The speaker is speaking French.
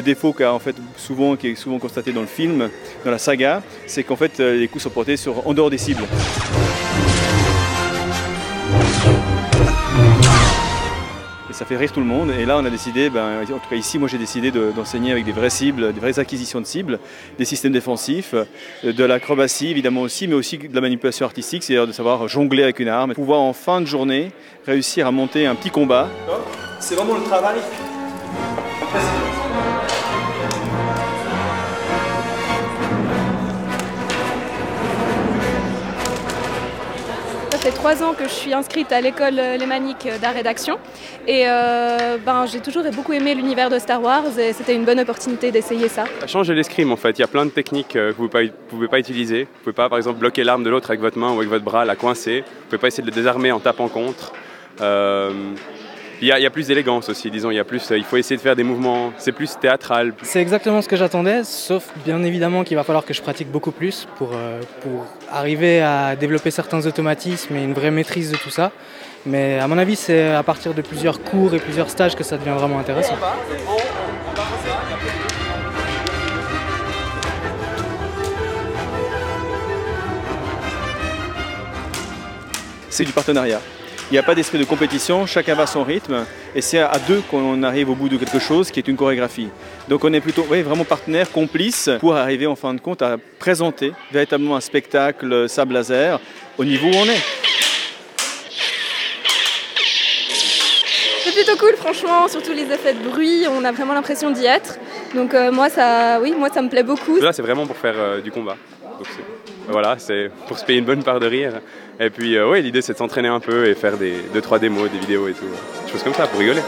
défaut qui est souvent constaté dans le film, dans la saga, c'est qu'en fait les coups sont portés en dehors des cibles. Et ça fait rire tout le monde. Et là, on a décidé, en tout cas ici, moi j'ai décidé d'enseigner avec des vraies cibles, des vraies acquisitions de cibles, des systèmes défensifs, de l'acrobatie évidemment aussi, mais aussi de la manipulation artistique, c'est-à-dire de savoir jongler avec une arme, pouvoir en fin de journée réussir à monter un petit combat. C'est vraiment le travail. Ça fait 3 ans que je suis inscrite à l'école lémanique d'art et d'action et j'ai toujours beaucoup aimé l'univers de Star Wars et c'était une bonne opportunité d'essayer ça. Ça change l'escrime en fait, il y a plein de techniques que vous ne pouvez pas utiliser. Vous ne pouvez pas par exemple bloquer l'arme de l'autre avec votre main ou avec votre bras, la coincer. Vous ne pouvez pas essayer de le désarmer en tapant contre. Il y a plus d'élégance aussi, disons, il faut essayer de faire des mouvements, c'est plus théâtral. C'est exactement ce que j'attendais, sauf bien évidemment qu'il va falloir que je pratique beaucoup plus pour arriver à développer certains automatismes et une vraie maîtrise de tout ça. Mais à mon avis, c'est à partir de plusieurs cours et plusieurs stages que ça devient vraiment intéressant. C'est du partenariat. Il n'y a pas d'esprit de compétition, chacun va à son rythme et c'est à deux qu'on arrive au bout de quelque chose qui est une chorégraphie. Donc on est plutôt vraiment partenaires, complices pour arriver en fin de compte à présenter véritablement un spectacle sabre laser au niveau où on est. C'est plutôt cool franchement, surtout les effets de bruit, on a vraiment l'impression d'y être. Donc moi ça me plaît beaucoup. Là c'est vraiment pour faire du combat. Donc c'est pour se payer une bonne part de rire. Et puis l'idée c'est de s'entraîner un peu et faire 2-3 démos, des vidéos et tout. Des choses comme ça pour rigoler.